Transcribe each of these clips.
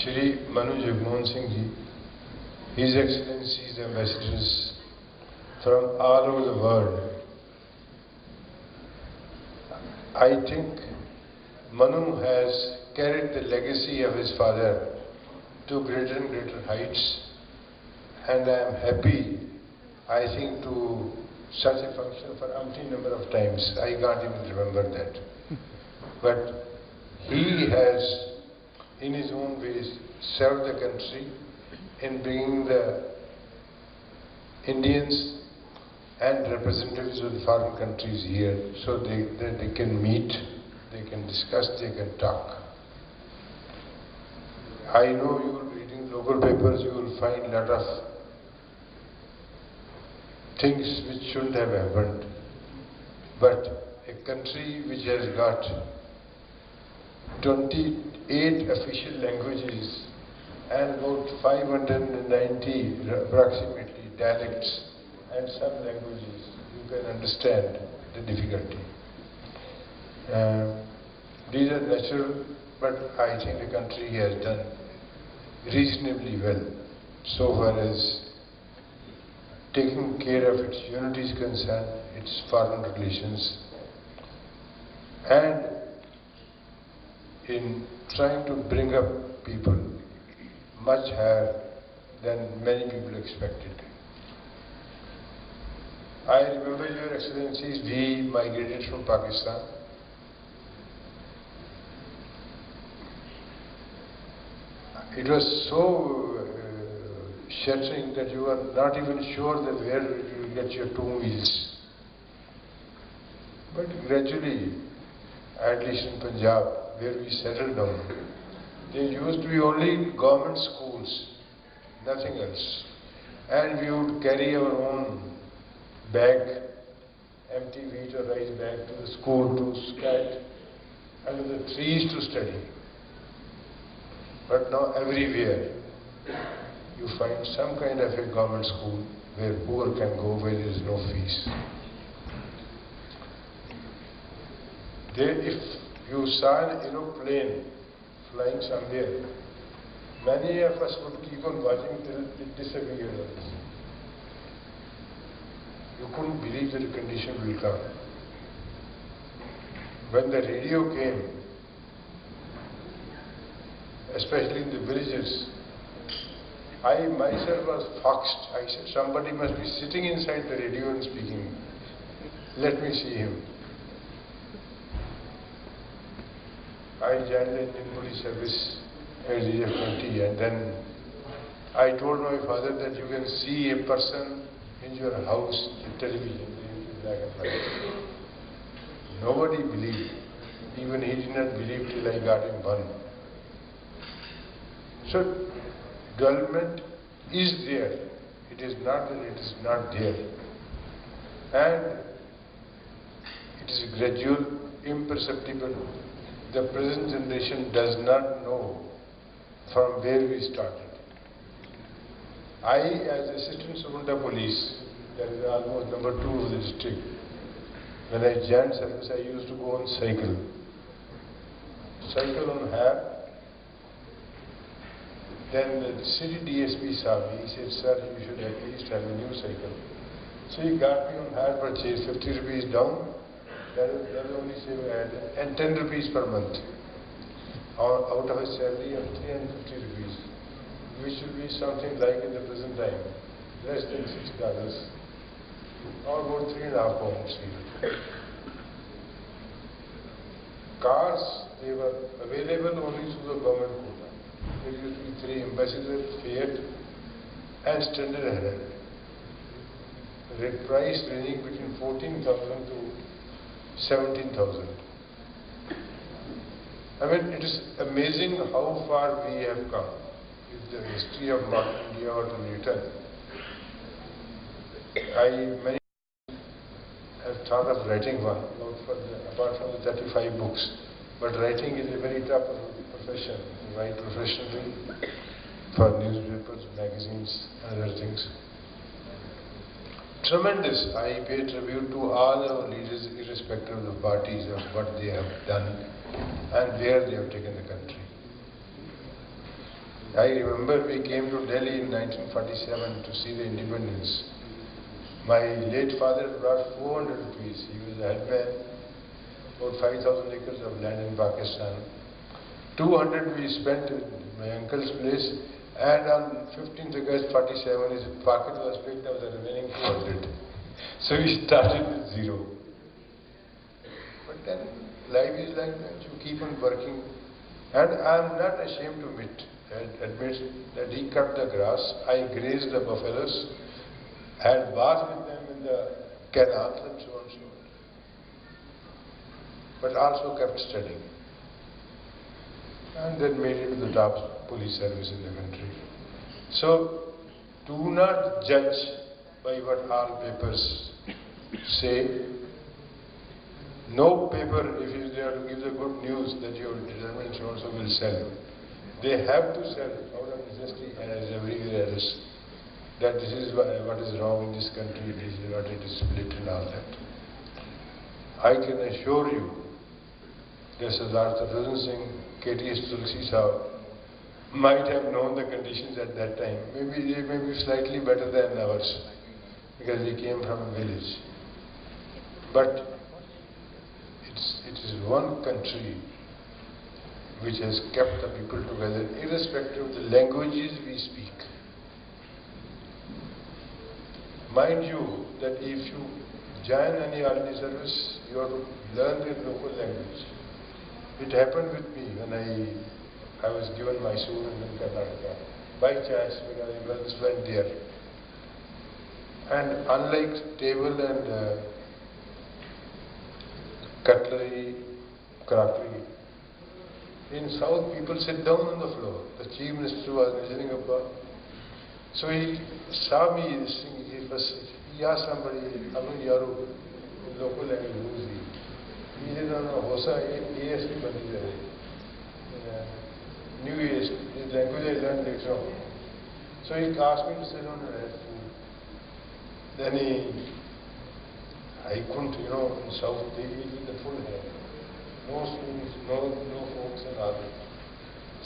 Shri Manu Joginder Singh ji, His Excellencies ambassadors from all over the world. I think Manu has carried the legacy of his father to greater and greater heights, and I am happy, I think, to such a function for umpteen number of times. I can't even remember that. But he has, in his own ways, served the country in bringing the Indians and representatives of the foreign countries here so that they can meet, they can discuss, they can talk. I know you will be reading local papers, you will find a lot of things which shouldn't have happened. But a country which has got 28 official languages and about 590 approximately dialects and some languages, you can understand the difficulty. These are natural, but I think the country has done reasonably well so far as taking care of its unity is concerned, its foreign relations, and in trying to bring up people much higher than many people expected. I remember, Your Excellencies, we migrated from Pakistan. It was so shattering that you are not even sure that where you will get your two meals. But gradually, at least in Punjab, where we settled down, there used to be only government schools, nothing else. And we would carry our own bag, empty wheat or rice bag to the school to scat under the trees to study. But now everywhere you find some kind of a government school where poor can go, where there is no fees. There, if you saw an aeroplane flying somewhere, many of us would keep on watching till it disappeared. You couldn't believe that the condition will come. When the radio came, especially in the villages, I myself was foxed. I said, somebody must be sitting inside the radio and speaking. Let me see him. I joined the Indian Police Service at the age of 20, and then I told my father that you can see a person in your house, the television, in black and white. Nobody believed. Even he did not believe till I got him one. So, development is there. It is not that it is not there. And it is gradual, imperceptible. The present generation does not know from where we started. I, as Assistant Superintendent of Police, that is almost number 2 of the district, when I joined service, I used to go on cycle. Cycle on hire. Then the city DSP saw me. He said, sir, you should at least have a new cycle. So he got me on hire purchase, 50 rupees down. That is the only saving I had. And 10 rupees per month. Out of a salary of 350 rupees. Which will be something like in the present time, less than $6. Or about 3.5 pounds here. Cars, they were available only through the government quota. There used to be 3 ambassadors, Fiat and Standard Herald. The price ranging between 14,000 to 17,000. I mean, it is amazing how far we have come. If the history of modern India were to be written, many have thought of writing one, apart from the 35 books. But writing is a very tough profession. You write professionally for newspapers, magazines, and other things. Tremendous. I pay tribute to all our leaders, irrespective of the parties, of what they have done and where they have taken the country. I remember we came to Delhi in 1947 to see the independence. My late father brought 400 rupees. He was a headman, about 5,000 acres of land in Pakistan. 200 we spent at my uncle's place, and on 15th August 47 his pocket was picked up the remaining 200. So we started with zero. But then life is like that, you keep on working. And I am not ashamed to admit that he cut the grass, I grazed the buffaloes, had bath with them in the canals and so on and so on. But also kept studying. And then made it to the top police service in the country. So, do not judge by what all papers say. No paper, if they are to give the good news that your determined so will sell, they have to sell out of necessity as everywhere else. That this is what is wrong in this country, this is what it is split and all that. I can assure you that Sardar Joginder Singh, KTS Tulsi Sahib might have known the conditions at that time. Maybe they may be slightly better than ours because we came from a village. But it is one country which has kept the people together irrespective of the languages we speak. Mind you that if you join any army service, you have to learn the local language. It happened with me when I was given Mysore in Karnataka by chance because I once went there. And unlike table and cutlery, crockery, in South people sit down on the floor. The Chief Minister was listening above. So he saw me singing. He asked somebody, Abu Yaru, in local language, who is he? He said, no, Hosa, ASP Bandi there. New ASP, his language I learned later on. So he asked me to sit down and have food. Then I couldn't, in South they eat with the full hand. No spoons, no forks and all that.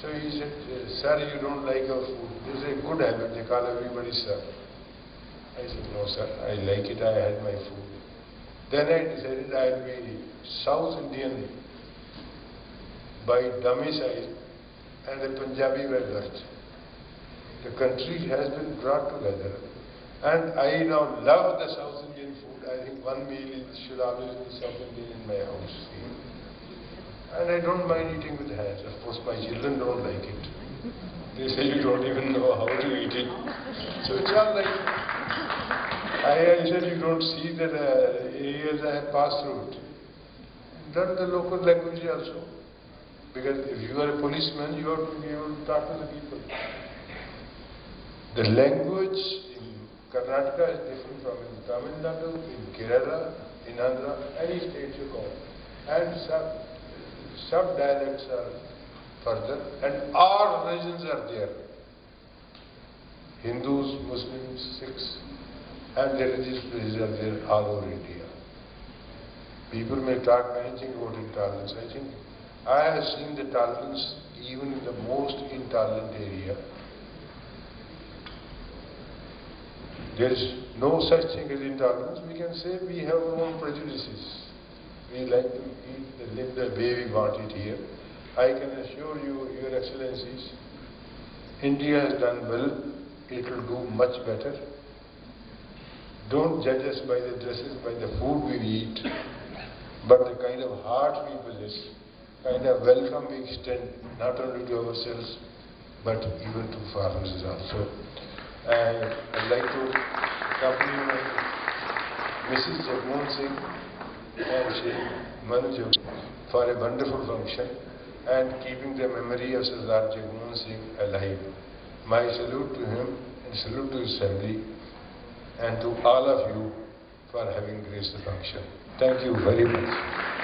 So he said, sir, you don't like our food. This is a good habit, they call everybody sir. I said, no sir, I like it, I had my food. Then I decided I'll be South Indian by domicile and a Punjabi by birth. The country has been brought together and I now love the South Indian food. I think one meal should always be South Indian in my house. And I don't mind eating with hands. Of course my children don't like it. They say you don't even know how to eat it. So it's all like, I said you don't see that areas I have passed through it. Learn the local language also. Because if you are a policeman, you have to be able to talk to the people. The language in Karnataka is different from in Tamil Nadu, in Kerala, in Andhra, any state you go. And sub-dialects are further, and all religions are there. Hindus, Muslims, Sikhs, and religious places are there all over India. People may talk anything about intolerance. I think I have seen the tolerance even in the most intolerant area. There is no such thing as intolerance. We can say we have our own prejudices. We like to live the way we want it here. I can assure you, Your Excellencies, India has done well. It will do much better. Don't judge us by the dresses, by the food we eat, but the kind of heart we possess, kind of welcome we extend not only to ourselves, but even to foreigners also. I'd like to compliment Mrs. Joginder Singh and Sheikh Manoj for a wonderful function and keeping the memory of Sardar Joginder Singh alive. My salute to him and salute to his family and to all of you for having graced the function. Thank you very much.